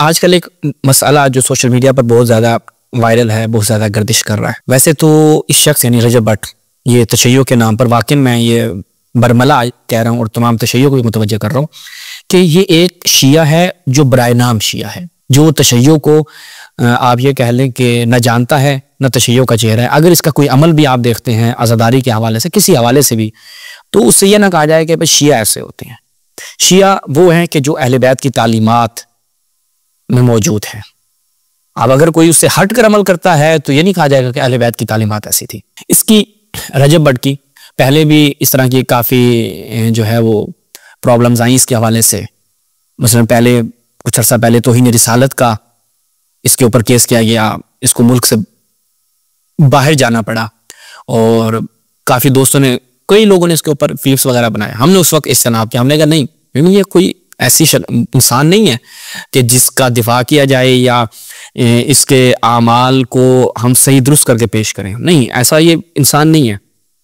آج کل ایک مسئلہ جو سوشل میڈیا پر بہت زیادہ وائرل ہے، بہت زیادہ گردش کر رہا ہے۔ ویسے تو اس شخص یعنی رجب بٹ یہ تشیع کے نام پر واقعی میں یہ برملا کہہ رہا ہوں اور تمام تشیع کو بھی متوجہ کر رہا ہوں کہ یہ ایک شیعہ ہے جو برائے نام شیعہ ہے، جو تشیع کو آپ یہ کہہ لیں کہ نہ جانتا ہے نہ تشیع کا چہرہ ہے۔ اگر اس کا کوئی عمل بھی آپ دیکھتے ہیں عزاداری کے حوالے سے، کسی حوالے سے بھی، تو اس سے یہ نہ کہا جائے کہ بس شیعہ ایسے ہوتے ہیں۔ شیعہ وہ ہیں کہ جو اہل بیت کی تعلیمات میں موجود ہیں۔ اب اگر کوئی اس سے ہٹ کر عمل کرتا ہے تو یہ نہیں کہا جائے گا کہ اہل بیت کی تعلیمات ایسی تھی۔ اس کی رجب بٹ کی پہلے بھی اس طرح کی کافی جو ہے وہ پرابلمز آئیں اس کے حوالے سے۔ مثلا پہلے کچھ عرصہ پہلے توہین رسالت کا اس کے اوپر کیس کیا گیا، اس کو ملک سے باہر جانا پڑا اور کافی دوستوں نے، کئی لوگوں نے اس کے اوپر فلپس وغیرہ بنائے۔ ہم نے اس وقت اجتناب کیا، ہم نے کہا نہیں، یہ کوئی ایسی انسان نہیں ہے کہ جس کا دفاع کیا جائے یا اس کے اعمال کو ہم صحیح درست کر کے پیش کریں، نہیں، ایسا یہ انسان نہیں ہے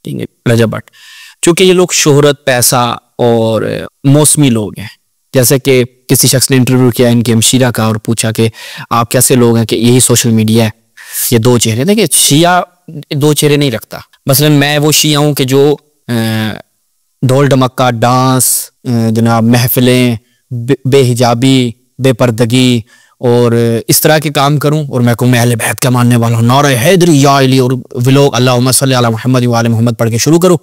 ٹھیک ہے رجب بٹ۔ چونکہ یہ لوگ شہرت، پیسہ اور موسمی لوگ ہیں۔ جیسے کہ کسی شخص نے انٹرویو کیا ان کے ہمشیرہ کا اور پوچھا کہ آپ کیسے لوگ ہیں کہ یہی سوشل میڈیا ہے، یہ دو چہرے۔ دیکھیں، شیعہ دو چہرے نہیں رکھتا۔ مثلا میں وہ شیعہ ہوں کہ جو ڈھول ڈمکا، ڈانس، جناب محفلیں، بے حجابی، بے پردگی اور اس طرح کے کام کروں اور میں کہوں میں اہل بیت کا ماننے والا ہوں، نعرہ حیدری یا علی، اور ولوگ اللہم صلی علی محمد و آل محمد پڑھ کے شروع کروں،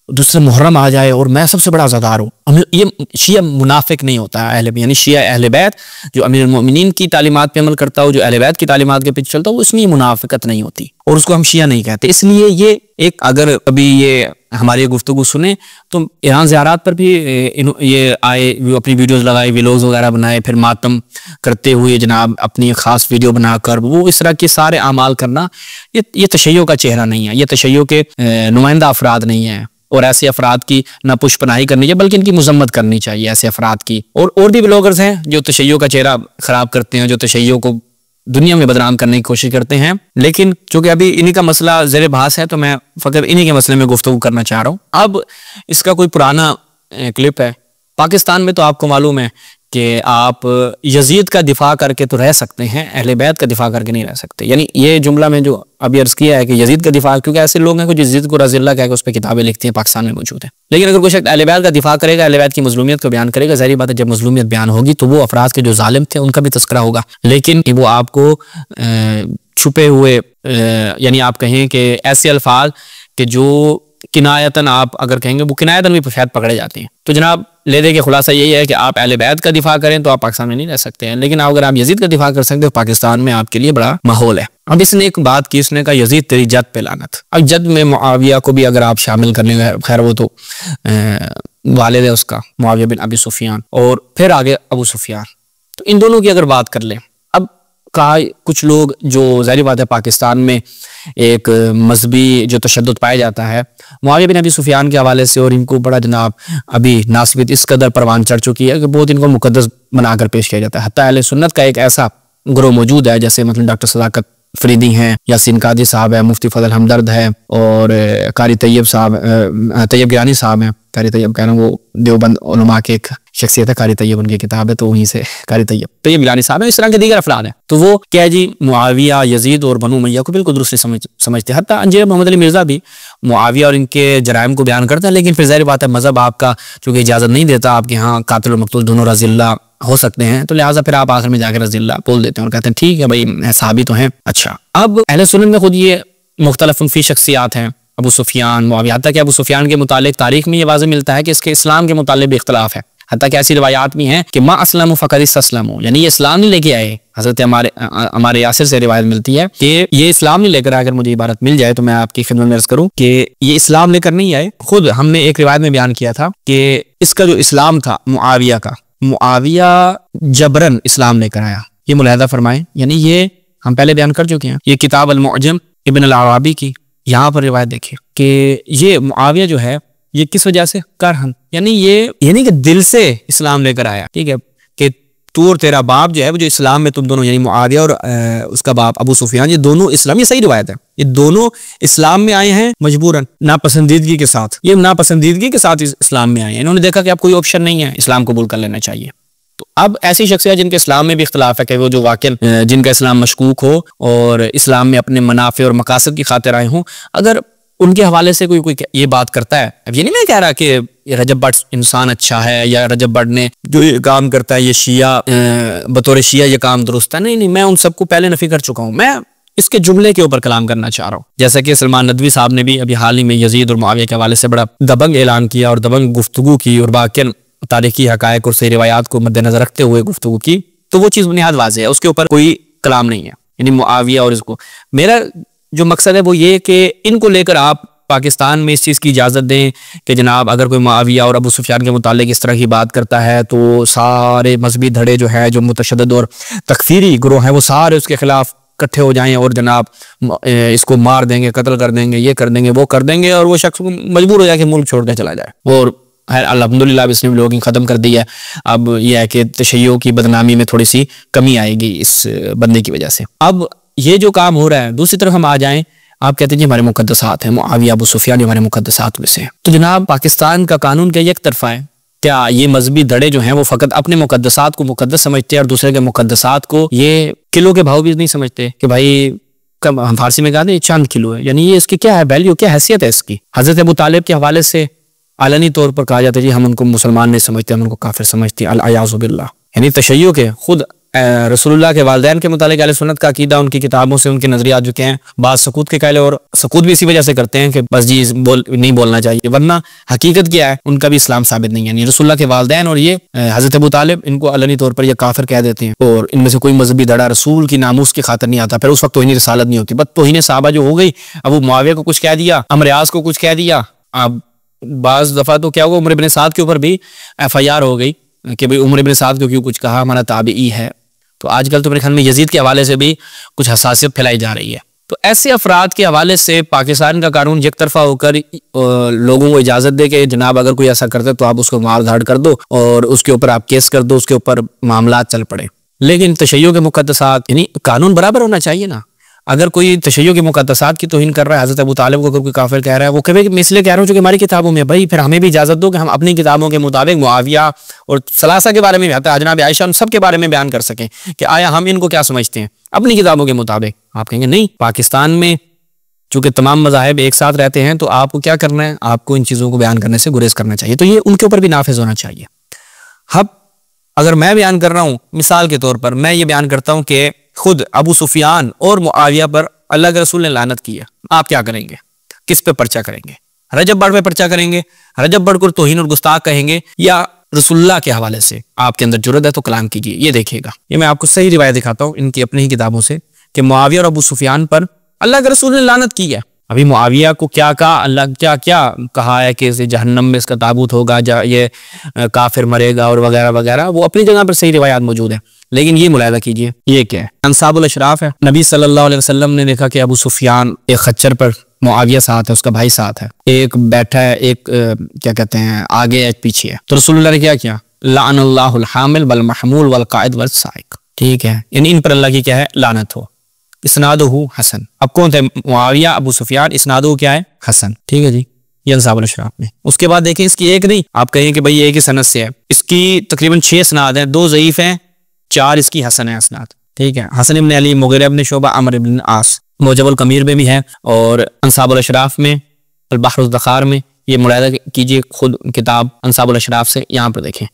دوسرے محرم آ جائے اور میں سب سے بڑا عزادار ہوں۔ یہ شیعہ منافق نہیں ہوتا ہے، یعنی شیعہ اہل بیت جو امیر المؤمنین کی تعلیمات پہ عمل کرتا ہو، جو اہل بیت کی تعلیمات کے پیچھے چلتا ہو، اس میں یہ منافقت نہیں ہوتی اور اس کو ہم شیعہ نہیں کہتے۔ اس لیے یہ ایک، اگر ابھی یہ ہماری گفتگو سنیں تو ایران زیارات پر بھی یہ آئے، اپنی ویڈیوز لگائے، ویلوگز وغیرہ بنائے، پھر ماتم کرتے ہوئے جناب اپنی خاص ویڈیو بنا کر وہ اس طرح کے سارے اعمال کرنا، یہ تشیع کا چہرہ نہیں ہے، یہ تشیع کے نمائندہ افراد نہیں ہیں۔ اور ایسے افراد کی نہ پش پناہی کرنی چاہیے بلکہ ان کی مذمت کرنی چاہیے ایسے افراد کی۔ اور بھی بلاگرز ہیں جو تشیع کا چہرہ خراب کرتے ہیں، جو تشیع کو دنیا میں بدنام کرنے کی کوشش کرتے ہیں، لیکن چونکہ ابھی انہی کا مسئلہ زیر بحث ہے تو میں فقط انہی کے مسئلے میں گفتگو کرنا چاہ رہا ہوں۔ اب اس کا کوئی پرانا کلپ ہے۔ پاکستان میں تو آپ کو معلوم ہے کہ آپ یزید کا دفاع کر کے تو رہ سکتے ہیں، اہل بیت کا دفاع کر کے نہیں رہ سکتے۔ یعنی یہ جملہ میں جو ابھی عرض کیا ہے کہ یزید کا دفاع، کیونکہ ایسے لوگ ہیں کہ یزید کو رضی اللہ کہہ کے اس پہ کتابیں لکھتی ہیں، پاکستان میں موجود ہیں۔ لیکن اگر کوئی شخص اہل بیت کا دفاع کرے گا، اہل بیت کی مظلومیت کو بیان کرے گا، ظاہری بات ہے جب مظلومیت بیان ہوگی تو وہ افراد کے جو ظالم تھے ان کا بھی تذکرہ ہوگا، لیکن وہ آپ کو چھپے ہوئے، یعنی آپ کہیں کہ ایسے الفاظ کہ جو کنایتاً آپ اگر کہیں گے وہ کنایتاً بھی شاید پکڑے جاتے ہیں۔ تو جناب لے دے کے خلاصہ یہی ہے کہ آپ اہل بیت کا دفاع کریں تو آپ پاکستان میں نہیں رہ سکتے ہیں، لیکن اگر آپ یزید کا دفاع کر سکتے ہو پاکستان میں آپ کے لیے بڑا ماحول ہے۔ اب اس نے ایک بات کی، اس نے کہا یزید تیری جد پہ لعنت۔ اب جد میں معاویہ کو بھی اگر آپ شامل کر لیں، خیر وہ تو والد ہے اس کا، معاویہ بن ابی سفیان، اور پھر آگے ابو سفیان، تو ان دونوں کی اگر بات کر لیں، اب کہا کچھ لوگ جو ظاہری بات ہے پاکستان میں ایک مذہبی جو تشدد پایا جاتا ہے معاویہ بن ابی سفیان کے حوالے سے، اور ان کو بڑا جناب ابھی ناسبت اس قدر پروان چڑھ چکی ہے کہ بہت ان کو مقدس بنا کر پیش کیا جاتا ہے۔ حتیٰ اہل سنت کا ایک ایسا گروہ موجود ہے، جیسے مثلا ڈاکٹر صداقت فریدی ہیں، یاسین قادری صاحب ہے، مفتی فضل ہمدرد ہے، اور قاری طیب صاحب، طیب گیلانی صاحب ہیں۔ قاری طیب کہہ رہا ہوں، وہ دیوبند علماء کے ایک شخصیت ہے، قاری طیب ان کی کتاب ہے، تو وہیں سے قاری طیب گیلانی صاحب ہیں، اس طرح کے دیگر افراد ہیں۔ تو وہ کیا جی معاویہ، یزید اور بنو امیہ کو بالکل درست سمجھتے ہیں۔ حتیٰ انجیر محمد علی مرزا بھی معاویہ اور ان کے جرائم کو بیان کرتا ہے، لیکن پھر ظاہر بات ہے مذہب آپ کا چونکہ اجازت نہیں دیتا، آپ کے ہاں قاتل اور مقتول دونوں رضی اللہ ہو سکتے ہیں، تو لہٰذا پھر آپ آخر میں جا کے رضی اللہ بول دیتے ہیں اور کہتے ہیں ٹھیک ہے بھائی صحابی تو ہیں۔ اچھا، اب اہل سنت میں خود یہ مختلف فی شخصیات ہیں، ابو سفیان، معاویہ، حتیٰ کہ ابو سفیان کے متعلق تاریخ میں یہ واضح ملتا ہے کہ اس کے اسلام کے متعلق بھی اختلاف ہے۔ حتیٰ کہ ایسی روایات بھی ہیں کہ ما اسلم فقد استسلم، یعنی یہ اسلام نہیں لے کے آئے۔ حضرت ہمارے یاسر سے روایت ملتی ہے کہ یہ اسلام نہیں لے کر، اگر مجھے عبارت مل جائے تو میں آپ کی خدمت میں عرض کروں کہ یہ اسلام لے کر نہیں آئے۔ خود ہم نے ایک روایت میں بیان کیا تھا کہ اس کا جو اسلام تھا معاویہ کا، معاویہ جبرن اسلام لے کر آیا، یہ ملاحظہ فرمائیں، یعنی یہ ہم پہلے بیان کر چکے ہیں۔ یہ کتاب المعجم ابن العرابی کی یہاں پر روایت دیکھیں کہ یہ معاویہ جو ہے یہ کس وجہ سے کرہن، یعنی یہ نہیں کہ دل سے اسلام لے کر آیا، ٹھیک ہے، کہ تو اور تیرا باپ جو ہے وہ جو اسلام میں تم دونوں، یعنی معاویہ اور اس کا باپ ابو سفیان، یہ دونوں اسلام، یہ صحیح روایت ہے، یہ دونوں اسلام میں آئے ہیں مجبوراً، ناپسندیدگی کے ساتھ، یہ ناپسندیدگی کے ساتھ اسلام میں آئے ہیں، انہوں نے دیکھا کہ اب کوئی آپشن نہیں ہے، اسلام قبول کر لینا چاہیے، اب ایسی شخصیات جن کے اسلام میں بھی اختلاف ہے کہ وہ جو واقع جن کا اسلام مشکوک ہو اور اسلام میں اپنے منافع اور مقاصد کی خاطر آئے ہوں، اگر ان کے حوالے سے کوئی یہ بات کرتا ہے، اب یہ نہیں میں کہہ رہا کہ رجب بٹ انسان اچھا ہے یا رجب بٹ نے جو یہ کام کرتا ہے یہ شیعہ بطور شیعہ یہ کام درست ہے، نہیں، میں ان سب کو پہلے نفی کر چکا ہوں، میں اس کے جملے کے اوپر کلام کرنا چاہ رہا ہوں. جیسا کہ سلمان ندوی صاحب نے بھی ابھی حال ہی میں یزید اور معاویہ کے حوالے سے بڑا دبنگ اعلان کیا اور دبنگ گفتگو کی اور باقی تاریخی حقائق اور صحیح روایات کو مد نظر رکھتے ہوئے گفتگو کی، تو وہ چیز نہایت واضح ہے، اس کے اوپر کوئی کلام نہیں ہے. یعنی معاویہ اور اس کو، میرا جو مقصد ہے وہ یہ کہ ان کو لے کر آپ پاکستان میں اس چیز کی اجازت دیں کہ جناب اگر کوئی معاویہ اور ابو سفیان کے متعلق اس طرح کی بات کرتا ہے تو سارے مذہبی دھڑے جو ہے جو متشدد اور تکفیری گروہ ہیں وہ سارے اس کے خلاف اکٹھے ہو جائیں اور جناب اس کو مار دیں گے، قتل کر دیں گے، یہ کر دیں گے، وہ کر دیں گے، اور وہ شخص مجبور ہو جائے کہ ملک چھوڑ کے چلا جائے. اور الحمدللہ اب اس نے لوگوں ختم کر دی ہے. اب یہ ہے کہ تشیع کی بدنامی میں تھوڑی سی کمی آئے گی اس بندے کی وجہ سے. اب یہ جو کام ہو رہا ہے، دوسری طرف ہم آ جائیں، آپ کہتے ہیں جی ہمارے مقدسات ہیں، معاویہ ابو سفیان ہمارے مقدسات میں سے، تو جناب پاکستان کا قانون کیا یک طرفہ ہے؟ کیا یہ مذہبی دھڑے جو ہیں وہ فقط اپنے مقدسات کو مقدس سمجھتے ہیں اور دوسرے کے مقدسات کو یہ کلو کے بھاؤ بھی نہیں سمجھتے کہ بھائی ہم فارسی میں کہتے ہیں چاند کلو ہے، یعنی یہ اس کی کیا ہے ویلیو، کیا حیثیت ہے اس کی؟ حضرت ابو طالب کے حوالے سے علنی طور پر کہا جاتا ہے جی ہم ان کو مسلمان نہیں سمجھتے، ہم ان کو کافر سمجھتے ہیں، العیاذ باللہ. یعنی تشیع کے خود رسول اللہ کے والدین کے متعلق اہل سنت کا عقیدہ ان کی کتابوں سے ان کے نظریات جو کہ ہیں بعض سقوط کے قائل، اور سقوط بھی اسی وجہ سے کرتے ہیں کہ بس جی نہیں بولنا چاہیے، ورنہ حقیقت کیا ہے ان کا بھی اسلام ثابت نہیں ہے. یعنی رسول اللہ کے والدین اور یہ حضرت ابو طالب ان کو علنی طور پر یہ کافر کہہ دیتے ہیں، اور ان میں سے کوئی مذہبی دھڑا رسول کی ناموس کی خاطر نہیں آتا. پھر اس وقت توہین رسالت نہیں ہوتی، بس توہین صحابہ جو ہو گئی. اب وہ معاویہ کو کچھ کہہ دیا، عمرو یاس کو کچھ کہہ دیا. اب بعض دفعہ تو کیا ہوا عمر بن سعد کے اوپر بھی FIR ہو گئی کہ بھئی عمر بن سعد کو کیوں کچھ کہا، ہمارا تابعی ہے. تو آج کل تو میرے خیال میں یزید کے حوالے سے بھی کچھ حساسیت پھیلائی جا رہی ہے. تو ایسے افراد کے حوالے سے پاکستان کا قانون یک طرفہ ہو کر لوگوں کو اجازت دے کہ جناب اگر کوئی ایسا کرتا ہے تو آپ اس کو مار دھاڑ کر دو اور اس کے اوپر آپ کیس کر دو، اس کے اوپر معاملات چل پڑے. لیکن تشیع کے مقدسات، یعنی قانون برابر ہونا چاہیے نا. اگر کوئی تشیع کے مقدسات کی توہین کر رہا ہے، حضرت ابو طالب کو اگر کوئی کافر کہہ رہا ہے، وہ کبھی میں اس لیے کہہ رہا ہوں کہ ہماری کتابوں میں بھائی پھر ہمیں بھی اجازت دو کہ ہم اپنی کتابوں کے مطابق معاویہ اور ثلاثہ کے بارے میں بھی آتا ہے، جناب عائشہ، ان سب کے بارے میں بیان کر سکیں کہ آیا ہم ان کو کیا سمجھتے ہیں اپنی کتابوں کے مطابق. آپ کہیں گے نہیں، پاکستان میں چونکہ تمام مذاہب ایک ساتھ رہتے ہیں تو آپ کو کیا کرنا ہے، آپ کو ان چیزوں کو بیان کرنے سے گریز کرنا چاہیے. تو یہ ان کے اوپر بھی نافذ ہونا چاہیے. اب اگر میں بیان کر رہا ہوں، مثال کے طور پر میں یہ بیان کرتا ہوں کہ خود ابو سفیان اور معاویہ پر اللہ کے رسول نے لعنت کی ہے، آپ کیا کریں گے؟ کس پہ پرچہ کریں گے؟ رجب بٹ پہ پرچہ کریں گے؟ رجب بٹ کو توہین اور گستاخ کہیں گے، یا رسول اللہ کے حوالے سے آپ کے اندر جرأت ہے تو کلام کیجیے؟ یہ دیکھیے گا، یہ میں آپ کو صحیح روایت دکھاتا ہوں ان کی اپنی ہی کتابوں سے کہ معاویہ اور ابو سفیان پر اللہ کے رسول نے لعنت کی ہے. ابھی معاویہ کو کیا کہا، اللہ کیا کیا کہا ہے کہ جہنم میں اس کا تابوت ہوگا، یہ کافر مرے گا اور وغیرہ وغیرہ، وہ اپنی جگہ پر صحیح روایات موجود ہیں. لیکن یہ ملاحظہ کیجئے یہ کیا ہے، انصاب الاشراف ہے. نبی صلی اللہ علیہ وسلم نے دیکھا کہ ابو سفیان ایک خچر پر، معاویہ ساتھ ہے، اس کا بھائی ساتھ ہے، ایک بیٹھا ہے، ایک کیا کہتے ہیں آگے ایک پیچھے ہے. تو رسول اللہ نے کیا لعن اللہ الحامل والمحمول والقائد والسائق. ٹھیک ہے، یعنی ان پر اللہ کی کیا ہے لعنت ہو. اسنادہ حسن. اب کون تھے؟ معاویہ ابو سفیان، اسنادہ کیا ہے حسن. ٹھیک ہے جی، یہ انصاب الاشراف میں. اس کے بعد دیکھیں اس کی ایک نہیں، آپ کہیں کہ بھئی ایک ہی سند سے ہے، اس کی تقریباً 6 اسناد ہیں، 2 ضعیف ہیں، 4 اس کی حسن ہیں اسناد. ٹھیک ہے، حسن ابن علی، مغیرہ ابن شعبہ، عمرو ابن عاص. معجم القمیر میں بھی ہے اور انصاب الاشراف میں، البحر الذخار میں. یہ ملاحظہ کیجئے خود کتاب انصاب الاشراف سے، یہاں پر دیکھیں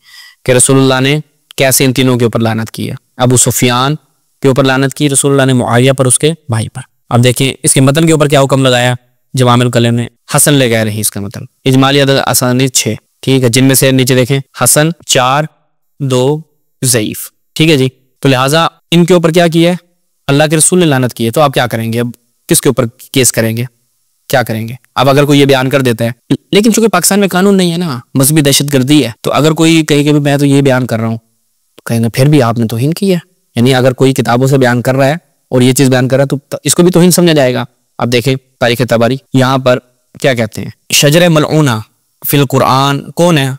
کہ رسول اللہ نے کیسے ان تینوں کے اوپر لعنت کی ہے. ابو سفیان کے اوپر لعنت کی رسول اللہ نے، معاویہ پر، اس کے بھائی پر. اب دیکھیں اس کے متن کے اوپر کیا حکم لگایا جوامع الکلم نے، حسن لے گئے رہی اس کا متن. اجمالی عدد اسانید 6. ٹھیک ہے، جن میں سے نیچے دیکھیں حسن 4، 2 ضعیف. ٹھیک ہے جی، تو لہٰذا ان کے اوپر کیا کیا ہے، اللہ کے رسول نے لعنت کی ہے. تو آپ کیا کریں گے؟ اب کس کے اوپر کیس کریں گے، کیا کریں گے؟ اب اگر کوئی یہ بیان کر دیتا ہے، لیکن چونکہ پاکستان میں قانون نہیں ہے نا، مذہبی دہشت گردی ہے، تو اگر کوئی کہے کہ میں تو یہ بیان کر رہا ہوں، تو کہیں گے پھر بھی آپ نے توہین کی ہے. یعنی اگر کوئی کتابوں سے بیان کر رہا ہے اور یہ چیز بیان کر رہا ہے تو اس کو بھی توہین سمجھا جائے گا. اب دیکھیں تاریخ تبری، یہاں پر کیا کہتے ہیں، شجر ملعونہ فی القرآن کون ہے؟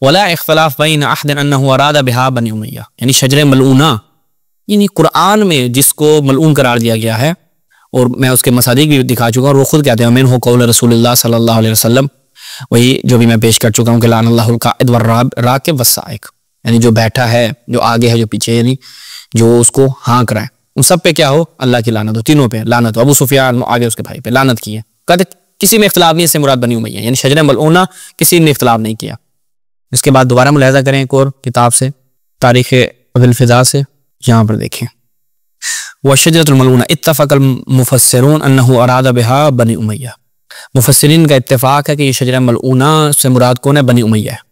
ولا اختلاف بین احد انہ اراد بہا بنی امیہ. یعنی شجر ملعونہ، یعنی قرآن میں جس کو ملعون قرار دیا گیا ہے، اور میں اس کے مصادیق بھی دکھا چکا ہوں، اور وہ خود کہتے ہیں منہ قول رسول اللہ صلی اللہ علیہ وسلم، وہی جو بھی میں پیش کر چکا ہوں کہ لعن اللہ القائد والراکب والسائق. یعنی جو بیٹھا ہے، جو آگے ہے، جو پیچھے، یعنی جو اس کو ہانک رہا ہے، ان سب پہ کیا ہو؟ اللہ کی لعنت ہو، تینوں پہ لعنت ہو، ابو سفیان آگے اس کے بھائی پہ لعنت کی ہے. کہتے کسی میں اختلاف نہیں، اس سے مراد بنی امیہ، یعنی شجرہ ملعونہ کسی نے اختلاف نہیں کیا. اس کے بعد دوبارہ ملاحظہ کریں ایک اور کتاب سے، تاریخ ابی الفضاء سے، یہاں پر دیکھیں وَالشَّجَرَةُ الْمَلْعُونَةُ اتَّفَقَ الْمُفَسِّرُونَ أَنَّهُ أَرَادَ بِهَا بنی امیہ. مفسرین کا اتفاق ہے کہ یہ شجرہ ملعونہ سے مراد کون ہے؟ بنی امیہ ہے.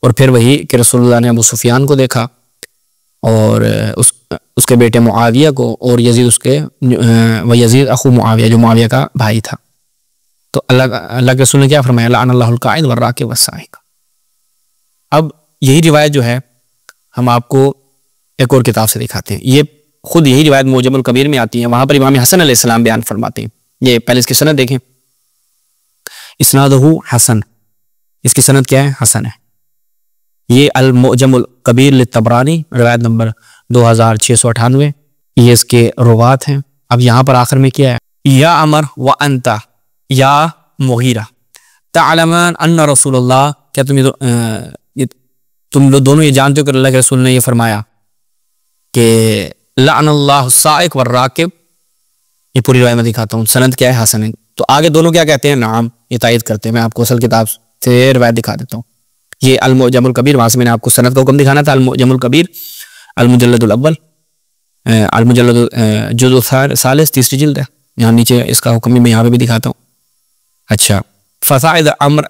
اور پھر وہی کہ رسول اللہ نے ابو سفیان کو دیکھا اور اس کے بیٹے معاویہ کو، اور یزید اس کے یزید اخو معاویہ جو معاویہ کا بھائی تھا. تو اللہ کے رسول نے کیا فرمایا؟ لعن اللہ القاعد والراکب والسائق. اب یہی روایت جو ہے ہم آپ کو ایک اور کتاب سے دکھاتے ہیں. یہ خود یہی روایت معجم الکبیر میں آتی ہے، وہاں پر امام حسن علیہ السلام بیان فرماتے ہیں. یہ پہلے اس کی سند دیکھیں، اسنادہ حسن، اس کی سند کیا ہے؟ حسن ہے. یہ المعجم الکبیر للطبرانی روایت نمبر 2698، یہ اس کے روات ہیں. اب یہاں پر آخر میں کیا ہے؟ یا عمر وانت یا مغیرہ تعلمان ان رسول اللہ، کیا تم لوگ دونوں یہ جانتے ہو کہ اللہ کے رسول نے یہ فرمایا کہ لعن اللہ السائق والراکب. یہ پوری روایت میں دکھاتا ہوں، سند کیا ہے؟ حسن. تو آگے دونوں کیا کہتے ہیں؟ نعم، یہ تائید کرتے ہیں. میں آپ کو اصل کتاب سے روایت دکھا دیتا ہوں. یہ المعجم الکبیر، وہاں سے میں نے آپ کو سند کا حکم دکھانا تھا. المعجم الکبیر المجلد الاول، المجلد جزء ثالث، تیسری جلد ہے. یہاں نیچے اس کا حکم میں یہاں پہ بھی دکھاتا ہوں. اچھا، فصاعد عمر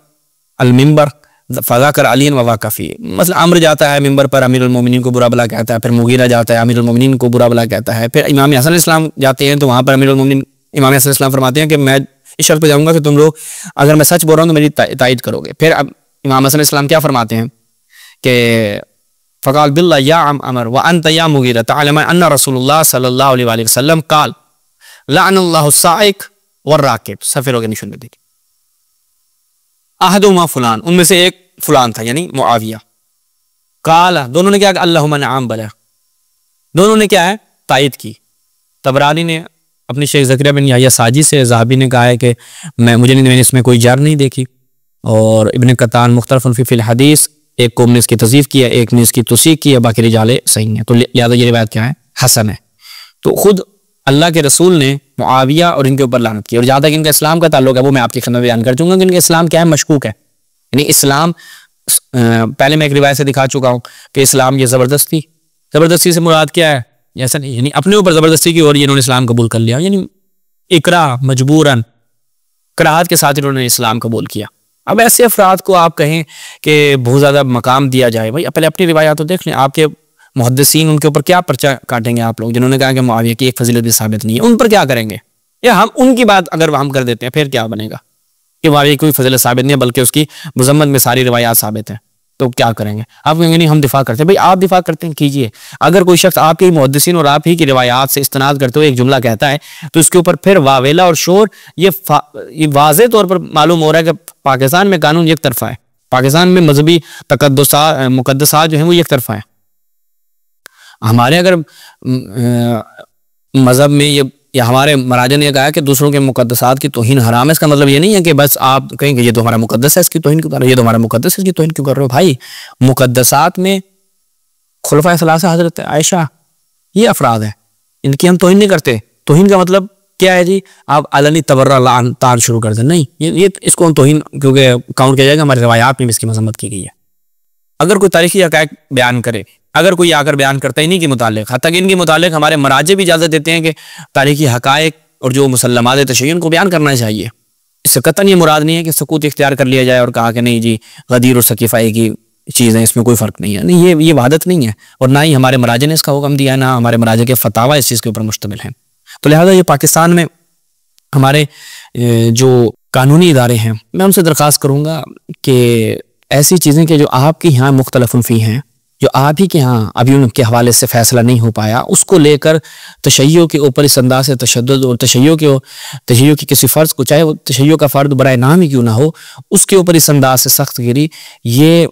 المنبر فذاکر علی وواقع فیہ. مثلا عمر جاتا ہے ممبر پر، امیر المومنین کو برا بلا کہتا ہے. پھر مغیرہ جاتا ہے، امیر المومنین کو برا بلا کہتا ہے. پھر امام حسن علیہ السلام جاتے ہیں تو وہاں پر امیر المومنین امام حسن علیہ السلام فرماتے ہیں کہ میں اس شرط پہ جاؤں گا کہ تم لوگ اگر میں سچ بول رہا ہوں تو میری تائید کرو گے. پھر اب امام حسن علیہ السلام کیا فرماتے ہیں کہ فقال باللہ یا عمر وانت یا مغیرہ تعلم ان رسول اللہ صلی اللہ علیہ وآلہ وسلم قال لعن اللہ السائق والراکب. صفحے روگے نشان دیکھیں، احدہما فلان، ان میں سے ایک فلان تھا یعنی معاویہ. قال، دونوں نے کیا کہ اللہم نعم بلہ، دونوں نے کیا ہے؟ تائید کی. طبرانی نے اپنی شیخ زکریا بن یحییٰ ساجی سے، ذہبی نے کہا ہے کہ میں نے اس میں کوئی جر نہیں دیکھی. اور ابن قطان مختلف فی الحدیث، ایک قوم نے اس کی تضعیف کی ہے، ایک نے اس کی توثیق کی ہے، باقی رجال صحیح ہیں. تو لہٰذا یہ روایت کیا ہے؟ حسن ہے. تو خود اللہ کے رسول نے معاویہ اور ان کے اوپر لعنت کی. اور جہاں تک ان کا اسلام کا تعلق ہے وہ میں آپ کی خدمت میں بیان کر چوں گا کہ ان کا اسلام کیا ہے؟ مشکوک ہے. یعنی اسلام پہلے میں ایک روایت سے دکھا چکا ہوں کہ اسلام یہ زبردستی سے مراد کیا ہے؟ ایسا نہیں، یعنی اپنے اوپر زبردستی کی اور انہوں نے اسلام قبول کر لیا، یعنی اکراہ، مجبوراً کراہت کے ساتھ انہوں نے اسلام قبول کیا. اب ایسے افراد کو آپ کہیں کہ بہت زیادہ مقام دیا جائے، بھائی پہلے اپنی روایات تو دیکھ لیں. آپ کے محدثین ان کے اوپر کیا پرچہ کاٹیں گے آپ لوگ، جنہوں نے کہا کہ معاویہ کی ایک فضیلت بھی ثابت نہیں ہے، ان پر کیا کریں گے؟ یا ہم ان کی بات اگر ہم کر دیتے ہیں پھر کیا بنے گا کہ معاویہ کی کوئی فضیلت ثابت نہیں ہے بلکہ اس کی مذمت میں ساری روایات ثابت ہیں، تو کیا کریں گے؟ آپ کہیں گے نہیں ہم دفاع کرتے ہیں. بھائی آپ دفاع کرتے ہیں کیجئے. اگر کوئی شخص آپ کے محدثین اور آپ ہی کی روایات سے استناد کرتے ہوئے ایک جملہ کہتا ہے تو اس کے اوپر پھر واویلا اور شور، یہ واضح طور پر معلوم ہو رہا ہے کہ پاکستان میں قانون یک طرفہ ہے، پاکستان میں مذہبی مقدسات جو ہیں وہ یک طرفہ ہیں. ہمارے اگر مذہب میں یا ہمارے مراجع نے کہا کہ دوسروں کے مقدسات کی توہین حرام ہے، اس کا مطلب یہ نہیں ہے کہ بس آپ کہیں کہ یہ تو ہمارا مقدس ہے اس کی توہین کیوں کر رہے ہو، یہ تو ہمارا مقدس ہے اس کی توہین کیوں کر رہے ہو. بھائی مقدسات میں خلفائے ثلاثہ حضرت عائشہ یہ افراد ہیں، ان کی ہم توہین نہیں کرتے. توہین کا مطلب کیا ہے جی؟ آپ علنی تبرہ لعن تان شروع کر دیں، نہیں، یہ اس کو ہم توہین کیونکہ کاؤنٹ کیا جائے گا، ہماری روایات میں بھی اس کی مذمت کی گئی ہے. اگر کوئی تاریخی حقائق بیان کرے، اگر کوئی آ کر بیان کرتا ہے انہی کے متعلق، حتیٰ کہ ان کے متعلق ہمارے مراجع بھی اجازت دیتے ہیں کہ تاریخی حقائق اور جو مسلمات تشیع کو بیان کرنا چاہیے. اس سے قطعاً یہ مراد نہیں ہے کہ سکوت اختیار کر لیا جائے اور کہا کہ نہیں جی غدیر اور ثقیفہ کی چیز ہے، اس میں کوئی فرق نہیں ہے. نہیں، یہ وحدت نہیں ہے، اور نہ ہی ہمارے مراجع نے اس کا حکم دیا، نہ ہمارے مراجع کے فتاوی اس چیز کے اوپر مشتمل ہیں. تو لہٰذا یہ پاکستان میں ہمارے جو قانونی ادارے ہیں، میں ان سے درخواست کروں گا کہ ایسی چیزیں کہ جو آپ کے یہاں مختلف فی ہیں، جو آپ ہی کے ہاں ابھی ان کے حوالے سے فیصلہ نہیں ہو پایا، اس کو لے کر تشیع کے اوپر اس انداز سے تشدد اور تشیع کی کسی فرض کو، چاہے وہ تشیع کا فرد برائے نام ہی کیوں نہ ہو، اس کے اوپر اس انداز سے سخت گیری یہ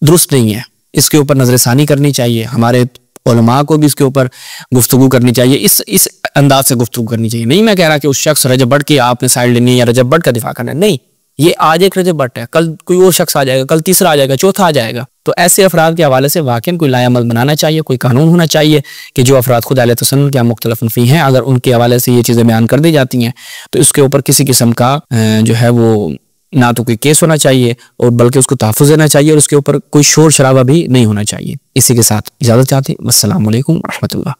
درست نہیں ہے. اس کے اوپر نظر ثانی کرنی چاہیے، ہمارے علماء کو بھی اس کے اوپر گفتگو کرنی چاہیے، اس انداز سے گفتگو کرنی چاہیے. نہیں میں کہہ رہا کہ اس شخص رجب بٹ کی آپ نے سائڈ لینی ہے یا رجب بٹ کا دفاع کرنا ہے، نہیں، یہ آج ایک رجب بٹ ہے، کل کوئی اور شخص آ جائے گا، کل تیسرا آ جائے گا، چوتھا آ جائے گا. تو ایسے افراد کے حوالے سے واقعی کوئی لائحہ بنانا چاہیے، کوئی قانون ہونا چاہیے کہ جو افراد خود اہل تسنن کے مختلف فی ہیں، اگر ان کے حوالے سے یہ چیزیں بیان کر دی جاتی ہیں تو اس کے اوپر کسی قسم کا جو ہے وہ نہ تو کوئی کیس ہونا چاہیے اور بلکہ اس کو تحفظ دینا چاہیے، اور اس کے اوپر کوئی شور شرابہ بھی نہیں ہونا چاہیے۔ اسی کے ساتھ اجازت چاہتے ہیں۔ السلام علیکم ورحمۃ اللہ۔